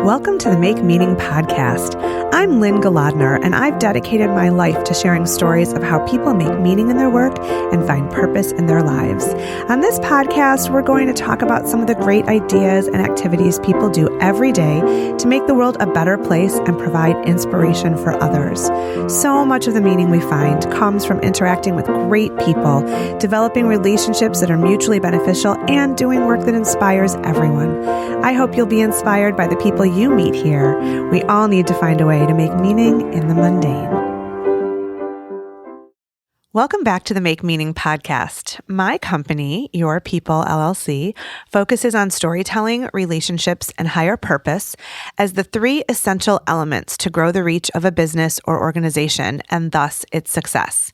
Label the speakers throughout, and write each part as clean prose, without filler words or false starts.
Speaker 1: Welcome to the Make Meaning podcast. I'm Lynne Golodner, and I've dedicated my life to sharing stories of how people make meaning in their work and find purpose in their lives. On this podcast, we're going to talk about some of the great ideas and activities people do every day to make the world a better place and provide inspiration for others. So much of the meaning we find comes from interacting with great people, developing relationships that are mutually beneficial, and doing work that inspires everyone. I hope you'll be inspired by the people you meet here. We all need to find a way to make meaning in the mundane. Welcome back to the Make Meaning podcast. My company, Your People LLC, focuses on storytelling, relationships, and higher purpose as the three essential elements to grow the reach of a business or organization and thus its success.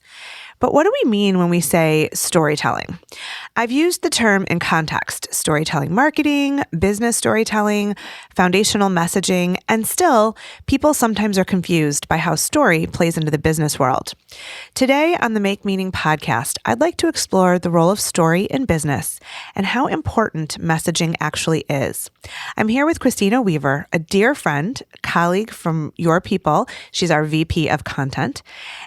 Speaker 1: But what do we mean when we say storytelling? I've used the term in context: storytelling marketing, business storytelling, foundational messaging, and still, people sometimes are confused by how story plays into the business world. Today on the Make Meaning podcast, I'd like to explore the role of story in business and how important messaging actually is. I'm here with Christina Weaver, a dear friend, colleague from Your People. She's our VP of Content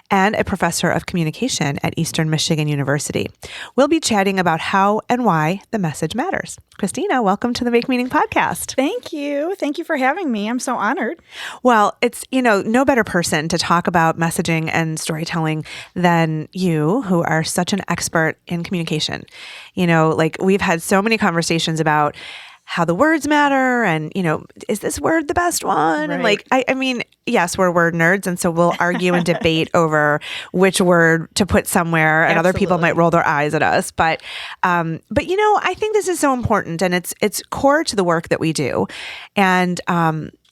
Speaker 1: and a professor of communication at Eastern Michigan University. We'll be chatting about how and why the message matters. Christina, welcome to the Make Meaning podcast.
Speaker 2: Thank you. Thank you for having me. I'm so honored.
Speaker 1: Well, it's, no better person to talk about messaging and storytelling than you, who are such an expert in communication. We've had so many conversations about how the words matter and, is this word the best one?
Speaker 2: Right.
Speaker 1: And I mean, yes, we're word nerds. And so we'll argue and debate over which word to put somewhere, and other people might roll their eyes at us. But I think this is so important, and it's core to the work that we do. And,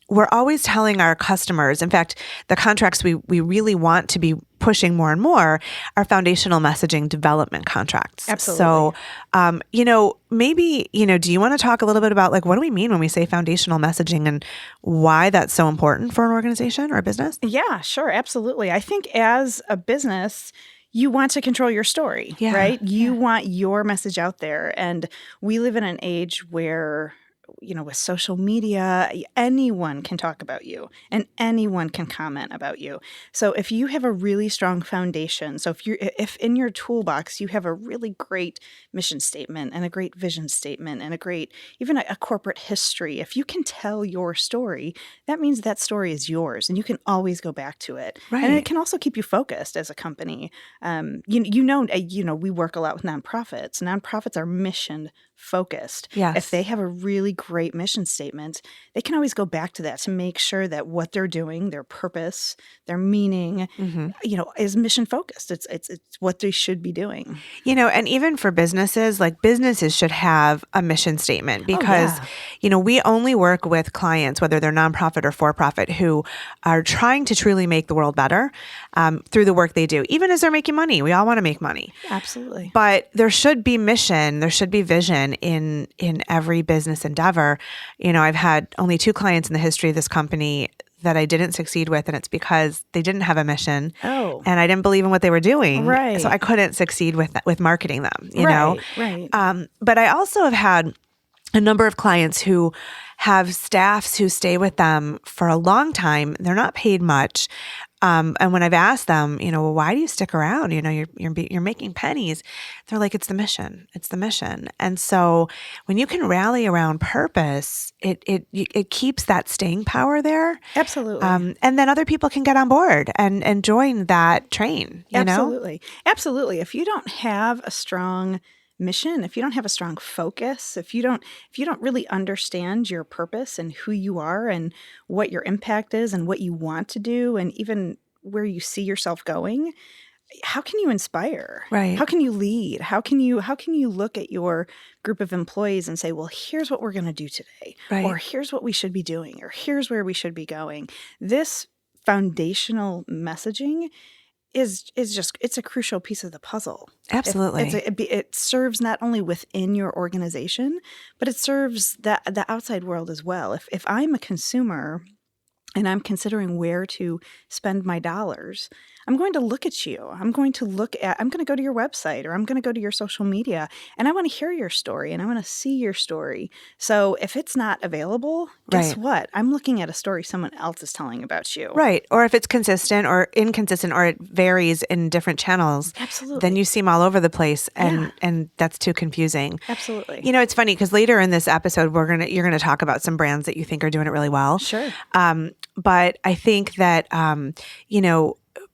Speaker 1: we're always telling our customers, in fact, the contracts we really want to be pushing more and more are foundational messaging development contracts.
Speaker 2: Absolutely.
Speaker 1: So, maybe, do you want to talk a little bit about what do we mean when we say foundational messaging and why that's so important for an organization or a business?
Speaker 2: Yeah, sure. Absolutely. I think as a business, you want to control your story, right? You want your message out there. And we live in an age where with social media, anyone can talk about you and anyone can comment about you. So if you have a really strong foundation, so if in your toolbox you have a really great mission statement and a great vision statement and even a corporate history, if you can tell your story, that means that story is yours and you can always go back to it.
Speaker 1: Right.
Speaker 2: And it can also keep you focused as a company. We work a lot with nonprofits. Nonprofits are mission focused.
Speaker 1: Yes.
Speaker 2: If they have a really great mission statement, they can always go back to that to make sure that what they're doing, their purpose, their meaning, is mission focused. It's what they should be doing.
Speaker 1: And even for businesses, businesses should have a mission statement because, we only work with clients, whether they're nonprofit or for-profit, who are trying to truly make the world better through the work they do, even as they're making money. We all want to make money.
Speaker 2: Absolutely.
Speaker 1: But there should be mission, there should be vision in every business endeavor. I've had only 2 clients in the history of this company that I didn't succeed with, and it's because they didn't have a mission.
Speaker 2: Oh.
Speaker 1: And I didn't believe in what they were doing.
Speaker 2: Right.
Speaker 1: So I couldn't succeed with marketing them,
Speaker 2: Right.
Speaker 1: But I also have had a number of clients who have staffs who stay with them for a long time. They're not paid much. And when I've asked them, well, why do you stick around? You're making pennies. They're like, it's the mission. It's the mission. And so when you can rally around purpose, it keeps that staying power there.
Speaker 2: Absolutely.
Speaker 1: And then other people can get on board and join that train.
Speaker 2: Absolutely. If you don't have a strong mission, if you don't have a strong focus, if you don't really understand your purpose and who you are and what your impact is and what you want to do and even where you see yourself going, how can you inspire?
Speaker 1: Right.
Speaker 2: How can you lead? How can you look at your group of employees and say, well, here's what we're going to do today,
Speaker 1: right,
Speaker 2: or here's what we should be doing, or here's where we should be going. This foundational messaging it's a crucial piece of the puzzle.
Speaker 1: Absolutely.
Speaker 2: It serves not only within your organization, but it serves the outside world as well. If I'm a consumer and I'm considering where to spend my dollars, I'm going to look at you. I'm going to go to your website, or I'm going to go to your social media, and I want to hear your story, and I want to see your story. So if it's not available, guess what? I'm looking at a story someone else is telling about you.
Speaker 1: Right. Or if it's consistent or inconsistent, or it varies in different channels,
Speaker 2: absolutely,
Speaker 1: then you seem all over the place, and that's too confusing.
Speaker 2: Absolutely.
Speaker 1: You know, it's funny because later in this episode, you're gonna talk about some brands that you think are doing it really well.
Speaker 2: Sure.
Speaker 1: But I think that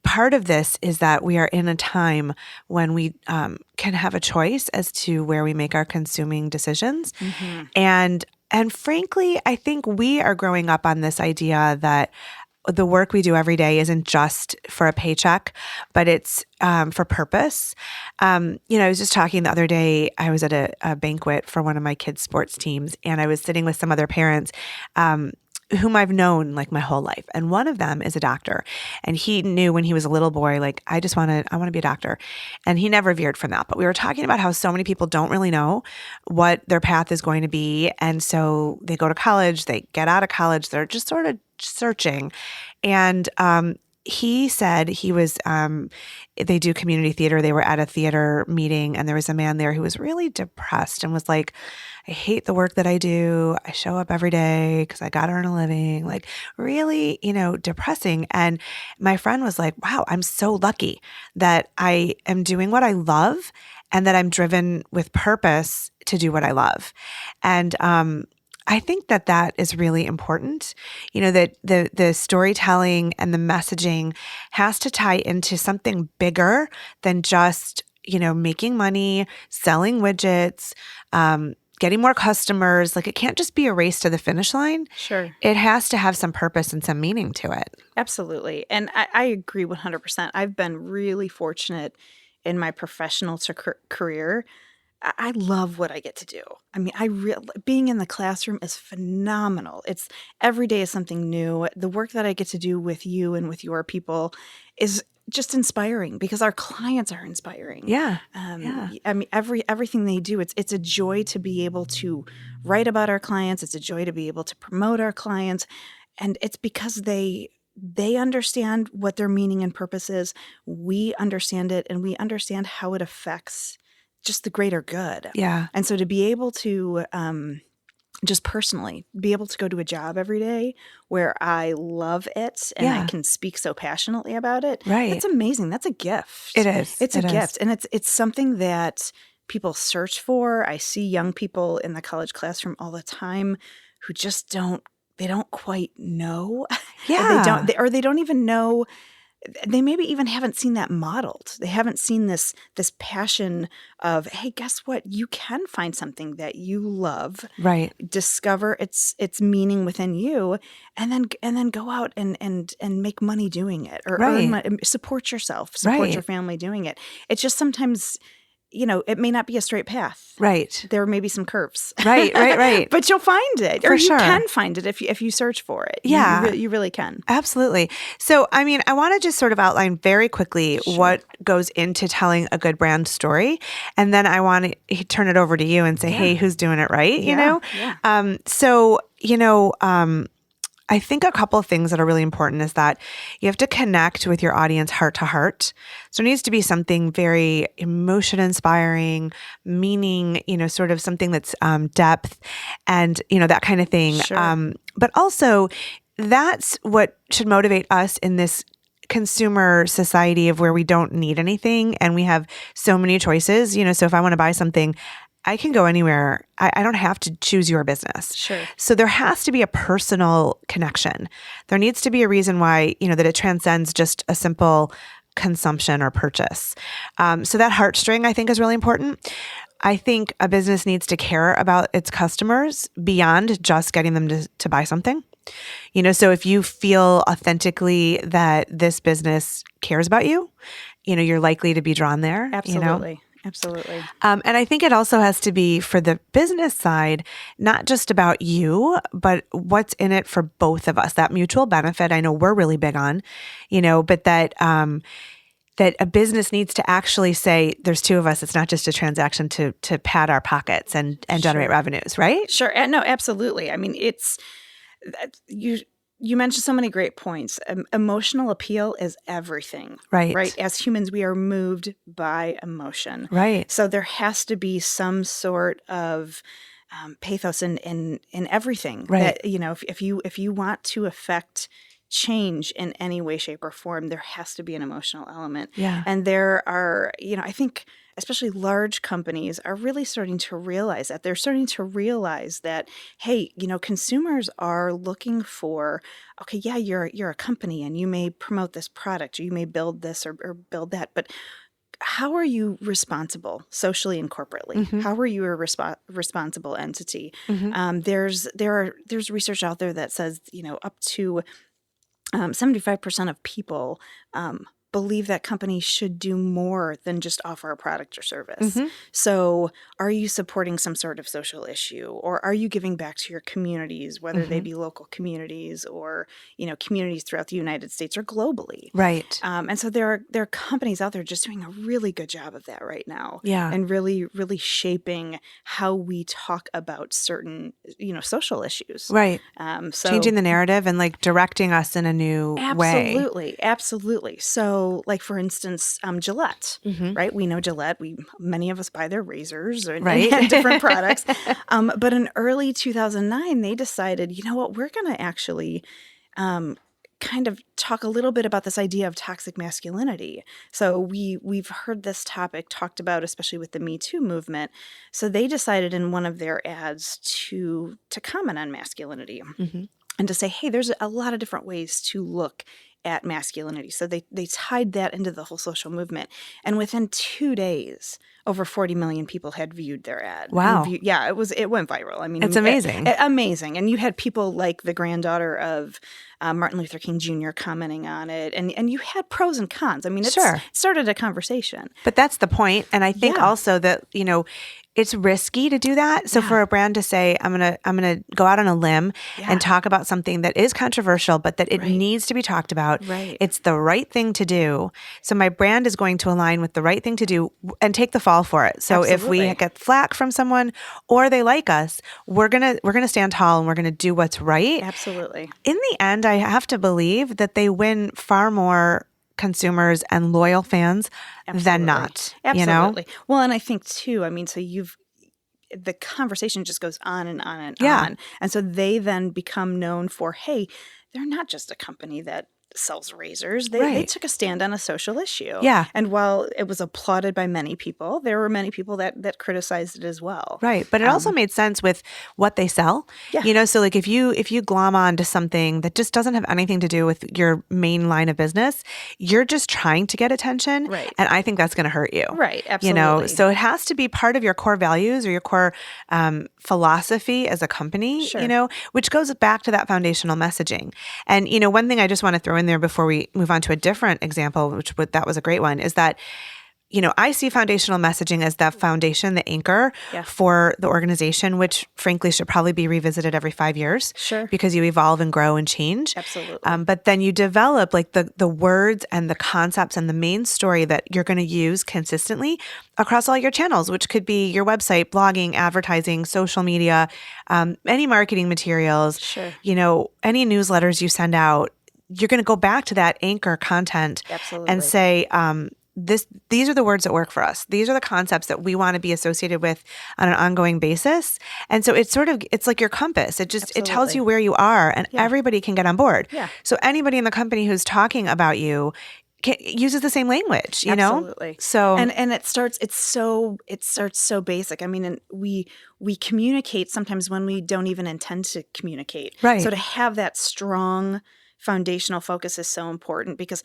Speaker 1: part of this is that we are in a time when we can have a choice as to where we make our consuming decisions.
Speaker 2: Mm-hmm.
Speaker 1: And frankly, I think we are growing up on this idea that the work we do every day isn't just for a paycheck, but it's for purpose. I was just talking the other day, I was at a banquet for one of my kids' sports teams, and I was sitting with some other parents whom I've known like my whole life. And one of them is a doctor. And he knew when he was a little boy, like, I want to be a doctor. And he never veered from that. But we were talking about how so many people don't really know what their path is going to be. And so they go to college, they get out of college, they're just sort of searching. And he said he was, they do community theater. They were at a theater meeting, and there was a man there who was really depressed and was like, I hate the work that I do. I show up every day because I got to earn a living, like really, depressing. And my friend was like, wow, I'm so lucky that I am doing what I love and that I'm driven with purpose to do what I love. And, I think that is really important, that the storytelling and the messaging has to tie into something bigger than just, making money, selling widgets, getting more customers. Like, it can't just be a race to the finish line.
Speaker 2: Sure.
Speaker 1: It has to have some purpose and some meaning to it.
Speaker 2: Absolutely. And I agree 100%. I've been really fortunate in my professional career. I love what I get to do. I mean, being in the classroom is phenomenal. It's every day is something new. The work that I get to do with you and with your people is just inspiring because our clients are inspiring.
Speaker 1: Yeah.
Speaker 2: I mean, everything they do, it's a joy to be able to write about our clients. It's a joy to be able to promote our clients. And it's because they understand what their meaning and purpose is. We understand it, and we understand how it affects just the greater good.
Speaker 1: Yeah.
Speaker 2: And so to be able to just personally be able to go to a job every day where I love it and I can speak so passionately about it.
Speaker 1: Right.
Speaker 2: It's amazing. That's a gift.
Speaker 1: It is.
Speaker 2: It's a gift. And it's something that people search for. I see young people in the college classroom all the time who just don't quite know.
Speaker 1: Yeah.
Speaker 2: They don't even know. They maybe even haven't seen that modeled. They haven't seen this passion of, hey, guess what? You can find something that you love.
Speaker 1: Right.
Speaker 2: Discover its meaning within you, and then go out and make money doing it, or earn money, support yourself, support your family doing it. It's just sometimes, it may not be a straight path.
Speaker 1: Right.
Speaker 2: There may be some curves.
Speaker 1: Right.
Speaker 2: But you'll find it.
Speaker 1: For sure.
Speaker 2: You can find it if you search for it.
Speaker 1: Yeah.
Speaker 2: You really can.
Speaker 1: Absolutely. So, I mean, I want to just sort of outline very quickly what goes into telling a good brand story. And then I want to turn it over to you and say, hey, who's doing it right?
Speaker 2: Yeah.
Speaker 1: I think a couple of things that are really important is that you have to connect with your audience heart to heart. So it needs to be something very emotion inspiring, meaning, sort of something that's depth and, that kind of thing.
Speaker 2: Sure.
Speaker 1: But also that's what should motivate us in this consumer society of where we don't need anything and we have so many choices. So if I want to buy something, I can go anywhere. I don't have to choose your business.
Speaker 2: Sure.
Speaker 1: So there has to be a personal connection. There needs to be a reason why, that it transcends just a simple consumption or purchase. So that heartstring, I think, is really important. I think a business needs to care about its customers beyond just getting them to buy something. So if you feel authentically that this business cares about you, you're likely to be drawn there.
Speaker 2: Absolutely. Absolutely.
Speaker 1: And I think it also has to be for the business side, not just about you, but what's in it for both of us, that mutual benefit. I know we're really big on, but that a business needs to actually say, there's two of us. It's not just a transaction to pad our pockets and generate revenues, right?
Speaker 2: Sure. No, absolutely. I mean, you mentioned so many great points. Emotional appeal is everything.
Speaker 1: Right.
Speaker 2: Right. As humans, we are moved by emotion.
Speaker 1: Right.
Speaker 2: So there has to be some sort of pathos in everything.
Speaker 1: Right.
Speaker 2: That, if you want to affect change in any way, shape, or form, there has to be an emotional element.
Speaker 1: Yeah.
Speaker 2: And there are, I think especially large companies are really starting to realize that. They're starting to realize that, hey, consumers are looking for, okay, yeah, you're a company and you may promote this product, or you may build this or build that, but how are you responsible socially and corporately?
Speaker 1: Mm-hmm.
Speaker 2: How are you a responsible entity?
Speaker 1: Mm-hmm.
Speaker 2: There's research out there that says, up to 75% of people believe that companies should do more than just offer a product or service.
Speaker 1: Mm-hmm.
Speaker 2: So are you supporting some sort of social issue, or are you giving back to your communities, whether they be local communities or, communities throughout the United States or globally?
Speaker 1: Right.
Speaker 2: And so there are companies out there just doing a really good job of that right now.
Speaker 1: Yeah.
Speaker 2: And really, really shaping how we talk about certain, social issues.
Speaker 1: Right.
Speaker 2: So
Speaker 1: changing the narrative and like directing us in a new way.
Speaker 2: Absolutely. So like, for instance, Gillette, right? We know Gillette. Many of us buy their razors and different products. But in early 2009, they decided, you know what, we're going to actually kind of talk a little bit about this idea of toxic masculinity. So we've heard this topic talked about, especially with the Me Too movement. So they decided in one of their ads to comment on masculinity and to say, hey, there's a lot of different ways to look at masculinity. So they tied that into the whole social movement. And within 2 days, over 40 million people had viewed their ad.
Speaker 1: Wow.
Speaker 2: It went viral. I mean,
Speaker 1: it's amazing.
Speaker 2: Amazing. And you had people like the granddaughter of Martin Luther King Jr. commenting on it. And you had pros and cons. I mean, it started a conversation.
Speaker 1: But that's the point. And I think also that, it's risky to do that. So for a brand to say, I'm gonna go out on a limb and talk about something that is controversial, but that it needs to be talked about.
Speaker 2: Right.
Speaker 1: It's the right thing to do. So my brand is going to align with the right thing to do and take the fall for it. So if we get flack from someone or they like us, we're gonna stand tall and we're gonna do what's right.
Speaker 2: Absolutely.
Speaker 1: In the end, I have to believe that they win far more consumers and loyal fans than not.
Speaker 2: Absolutely. Well, and I think too, I mean, so the conversation just goes on and on and on. And so they then become known for, hey, they're not just a company that sells razors. They took a stand on a social issue.
Speaker 1: Yeah.
Speaker 2: And while it was applauded by many people, there were many people that criticized it as well.
Speaker 1: Right. But it also made sense with what they sell.
Speaker 2: Yeah.
Speaker 1: So like if you glom on to something that just doesn't have anything to do with your main line of business, you're just trying to get attention.
Speaker 2: Right.
Speaker 1: And I think that's going to hurt you.
Speaker 2: Right. Absolutely.
Speaker 1: So it has to be part of your core values or your core philosophy as a company, which goes back to that foundational messaging. And, one thing I just want to throw in there before we move on to a different example, that was a great one, is that I see foundational messaging as the foundation, the anchor for the organization, which frankly should probably be revisited every 5 years.
Speaker 2: Sure.
Speaker 1: Because you evolve and grow and change.
Speaker 2: Absolutely.
Speaker 1: But then you develop like the words and the concepts and the main story that you're going to use consistently across all your channels, which could be your website, blogging, advertising, social media, any marketing materials, any newsletters you send out. You're going to go back to that anchor content and say, these are the words that work for us. These are the concepts that we want to be associated with on an ongoing basis. And so it's like your compass. It tells you where you are and everybody can get on board.
Speaker 2: Yeah.
Speaker 1: So anybody in the company who's talking about you uses the same language,
Speaker 2: Absolutely.
Speaker 1: So
Speaker 2: and it starts so basic. I mean, and we communicate sometimes when we don't even intend to communicate.
Speaker 1: Right.
Speaker 2: So to have that strong foundational focus is so important because,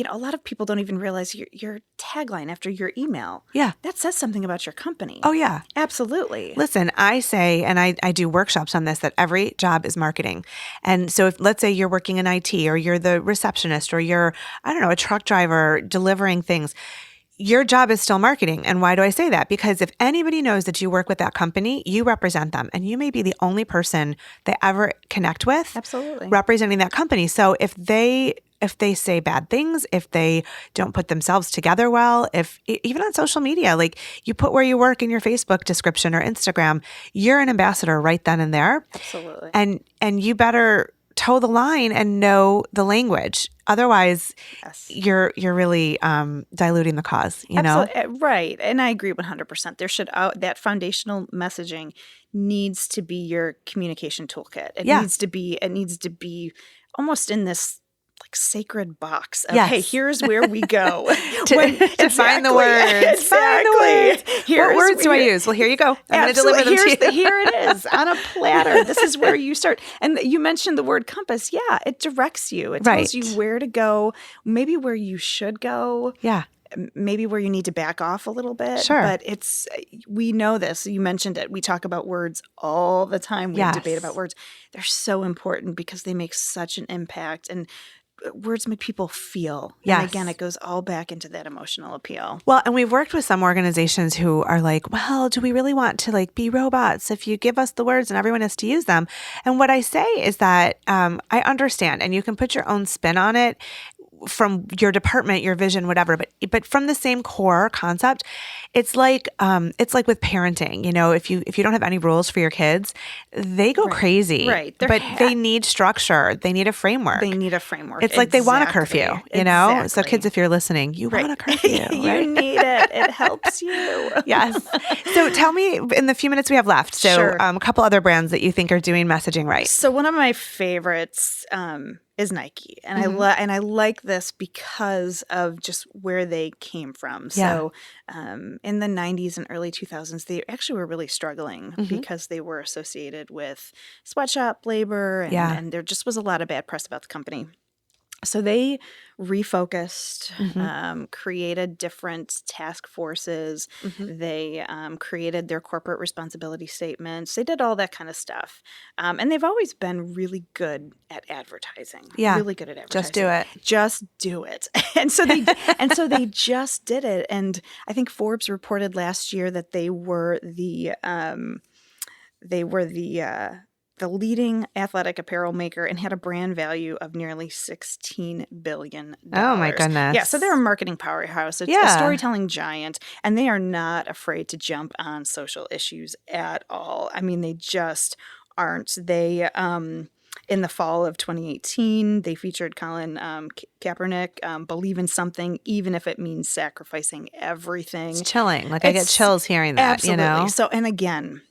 Speaker 2: a lot of people don't even realize your tagline after your email.
Speaker 1: Yeah.
Speaker 2: That says something about your company.
Speaker 1: Oh, yeah.
Speaker 2: Absolutely.
Speaker 1: Listen, I say, and I do workshops on this, that every job is marketing. And so if, let's say you're working in IT or you're the receptionist or you're, a truck driver delivering things, your job is still marketing. And why do I say that? Because if anybody knows that you work with that company, you represent them and you may be the only person they ever connect with.
Speaker 2: Absolutely.
Speaker 1: Representing that company. So if they say bad things, if they don't put themselves together well, even on social media, like you put where you work in your Facebook description or Instagram, you're an ambassador right then and there.
Speaker 2: Absolutely.
Speaker 1: And you better toe the line and know the language. Otherwise, you're really diluting the cause, you know?
Speaker 2: Right. And I agree 100%. There should that foundational messaging needs to be your communication toolkit. It needs to be almost in this like sacred box of, hey, here's where we go.
Speaker 1: to find the words. Find the words. What words do I use? Well, here you go. I'm going to deliver them to you.
Speaker 2: Here it is on a platter. This is where you start. And you mentioned the word compass. Yeah, it directs you. It tells you where to go, maybe where you should go.
Speaker 1: Yeah.
Speaker 2: Maybe where you need to back off a little bit.
Speaker 1: Sure.
Speaker 2: But we know this. You mentioned it. We talk about words all the time. We debate about words. They're so important because they make such an impact. And words make people feel.
Speaker 1: Yes.
Speaker 2: And again, it goes all back into that emotional appeal.
Speaker 1: Well, and we've worked with some organizations who are like, well, do we really want to like be robots if you give us the words and everyone has to use them? And what I say is that I understand, and you can put your own spin on it from your department, your vision, whatever, but from the same core concept, it's like with parenting, you know, if you don't have any rules for your kids, they go crazy.
Speaker 2: Right.
Speaker 1: But they need structure. They need a framework. It's like they want a curfew, you know? So kids, if you're listening, you want a curfew.
Speaker 2: You need it. It helps you.
Speaker 1: Yes. So tell me in the few minutes we have left, so a couple other brands that you think are doing messaging right.
Speaker 2: So one of my favorites is Nike. And I like this because of just where they came from. So in the 90s and early 2000s, they actually were really struggling because they were associated with sweatshop labor and there just was a lot of bad press about the company. So they refocused, created different task forces. They created their corporate responsibility statements. They did all that kind of stuff. And they've always been really good at advertising.
Speaker 1: Yeah.
Speaker 2: Really good at advertising.
Speaker 1: Just do it.
Speaker 2: Just do it. And so they just did it. And I think Forbes reported last year that they were the leading athletic apparel maker and had a brand value of nearly $16 billion.
Speaker 1: Oh, my goodness.
Speaker 2: Yeah, so they're a marketing powerhouse. It's a storytelling giant, and they are not afraid to jump on social issues at all. I mean, they just aren't. They, in the fall of 2018, they featured Colin Kaepernick, believe in something, even if it means sacrificing everything.
Speaker 1: It's chilling. Like, I get chills hearing that,
Speaker 2: absolutely.
Speaker 1: You know?
Speaker 2: So, and again,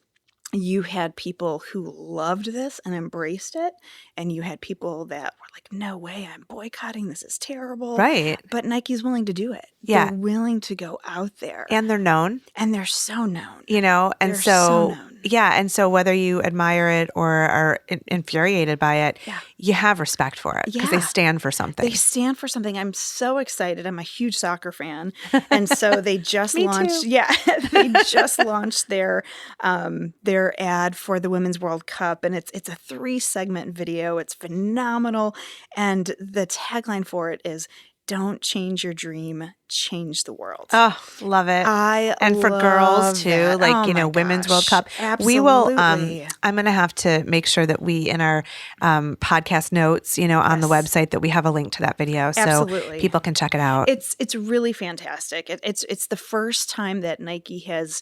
Speaker 2: you had people who loved this and embraced it, and you had people that were like, no way, I'm boycotting. This is terrible.
Speaker 1: Right.
Speaker 2: But Nike's willing to do it.
Speaker 1: Yeah.
Speaker 2: They're willing to go out there.
Speaker 1: And they're known.
Speaker 2: And they're so known.
Speaker 1: You know, and
Speaker 2: they're so known.
Speaker 1: Yeah, and so whether you admire it or are infuriated by it, you have respect for it because they stand for something.
Speaker 2: They stand for something. I'm so excited. I'm a huge soccer fan, and so they just launched.
Speaker 1: Too.
Speaker 2: Yeah, they just launched their ad for the Women's World Cup, and it's a 3-segment video. It's phenomenal, and the tagline for it is, "Don't change your dream, change the world."
Speaker 1: Oh, love it. And for girls too,
Speaker 2: that.
Speaker 1: like, Women's World Cup.
Speaker 2: Absolutely.
Speaker 1: We will, I'm going to have to make sure that we, in our podcast notes, on the website, that we have a link to that video so people can check it out.
Speaker 2: It's really fantastic. It's the first time that Nike has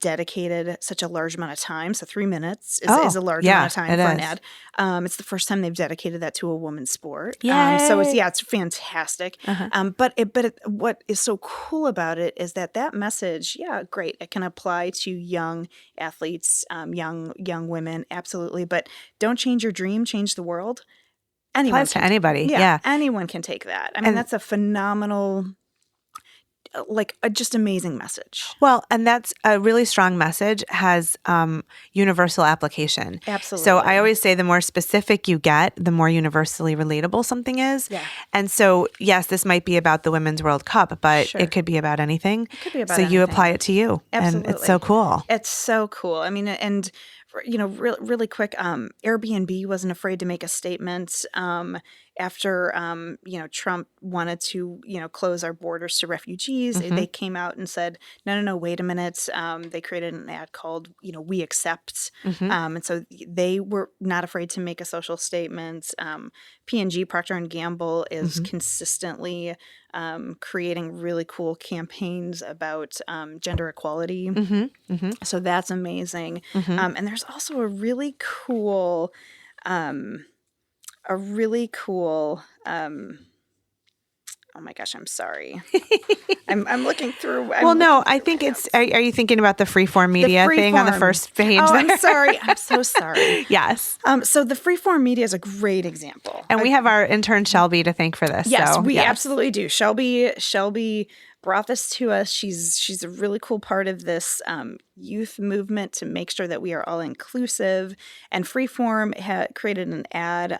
Speaker 2: dedicated such a large amount of time. So 3 minutes is a large amount of time for an ad. It's the first time they've dedicated that to a women's sport. So it's fantastic. But what is so cool about it is that message, great. It can apply to young athletes, young women, absolutely. But don't change your dream, change the world. Anyone
Speaker 1: applies to anybody.
Speaker 2: Anyone can take that. I mean, that's a phenomenal, just amazing message.
Speaker 1: Well, and that's a really strong message, has universal application.
Speaker 2: Absolutely.
Speaker 1: So I always say the more specific you get, the more universally relatable something is. Yeah. And so, yes, this might be about the Women's World Cup, but it could be about anything.
Speaker 2: It could be about anything.
Speaker 1: So you apply it to you.
Speaker 2: Absolutely.
Speaker 1: And it's so cool.
Speaker 2: It's so cool. I mean, and really quick, Airbnb wasn't afraid to make a statement after Trump wanted to close our borders to refugees. They came out and said, no, wait a minute. They created an ad called We Accept, and so they were not afraid to make a social statement. P&G, Proctor and Gamble, is consistently creating really cool campaigns about gender equality. So that's amazing. And there's also a really cool a really cool, oh my gosh, I'm sorry. I'm looking through.
Speaker 1: I think it's, are you thinking about the freeform media thing on the first page?
Speaker 2: Oh, I'm sorry. I'm so sorry.
Speaker 1: Yes.
Speaker 2: So the freeform media is a great example.
Speaker 1: And we have our intern Shelby to thank for this.
Speaker 2: Yes,
Speaker 1: so,
Speaker 2: we absolutely do. Shelby brought this to us. She's a really cool part of this youth movement to make sure that we are all inclusive. And freeform created an ad,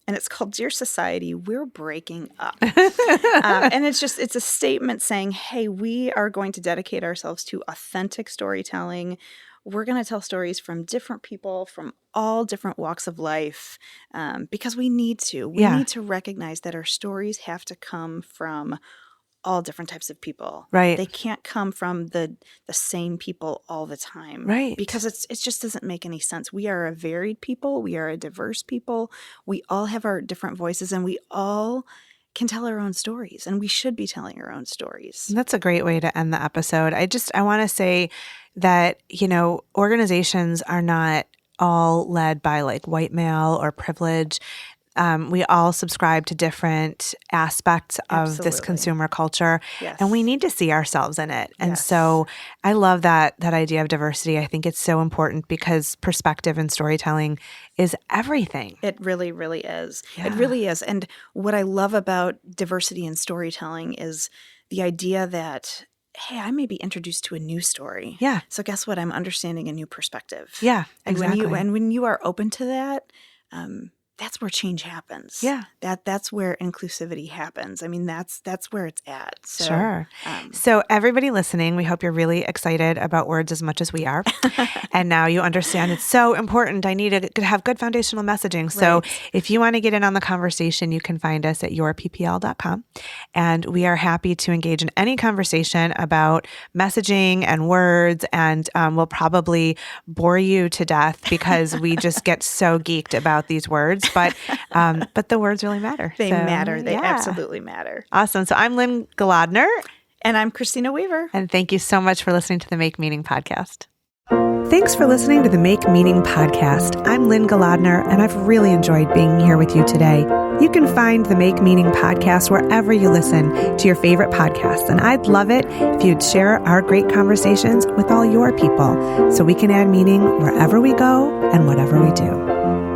Speaker 2: and it's called Dear Society, We're Breaking Up. And it's a statement saying, hey, we are going to dedicate ourselves to authentic storytelling. We're going to tell stories from different people, from all different walks of life, because we need to. We need to recognize that our stories have to come from all different types of people.
Speaker 1: Right.
Speaker 2: They can't come from the same people all the time.
Speaker 1: Right.
Speaker 2: Because it just doesn't make any sense. We are a varied people. We are a diverse people. We all have our different voices, and we all can tell our own stories, and we should be telling our own stories.
Speaker 1: That's a great way to end the episode. I want to say that, organizations are not all led by like white male or privilege. We all subscribe to different aspects of this consumer culture, and we need to see ourselves in it. And so I love that idea of diversity. I think it's so important because perspective and storytelling is everything.
Speaker 2: It really, really is. Yeah. It really is. And what I love about diversity in storytelling is the idea that, hey, I may be introduced to a new story.
Speaker 1: Yeah.
Speaker 2: So guess what? I'm understanding a new perspective.
Speaker 1: Yeah,
Speaker 2: and
Speaker 1: exactly.
Speaker 2: When you are open to that, that's where change happens.
Speaker 1: Yeah.
Speaker 2: That's where inclusivity happens. I mean, that's where it's at. So,
Speaker 1: sure. So everybody listening, we hope you're really excited about words as much as we are. And now you understand it's so important. I need to have good foundational messaging. So if you want to get in on the conversation, you can find us at yourppl.com. And we are happy to engage in any conversation about messaging and words. And we'll probably bore you to death because we just get so geeked about these words. But the words really matter.
Speaker 2: They matter. They absolutely matter.
Speaker 1: Awesome. So I'm Lynne Golodner.
Speaker 2: And I'm Christina Weaver.
Speaker 1: And thank you so much for listening to the Make Meaning podcast. Thanks for listening to the Make Meaning podcast. I'm Lynne Golodner, and I've really enjoyed being here with you today. You can find the Make Meaning podcast wherever you listen to your favorite podcasts. And I'd love it if you'd share our great conversations with all your people so we can add meaning wherever we go and whatever we do.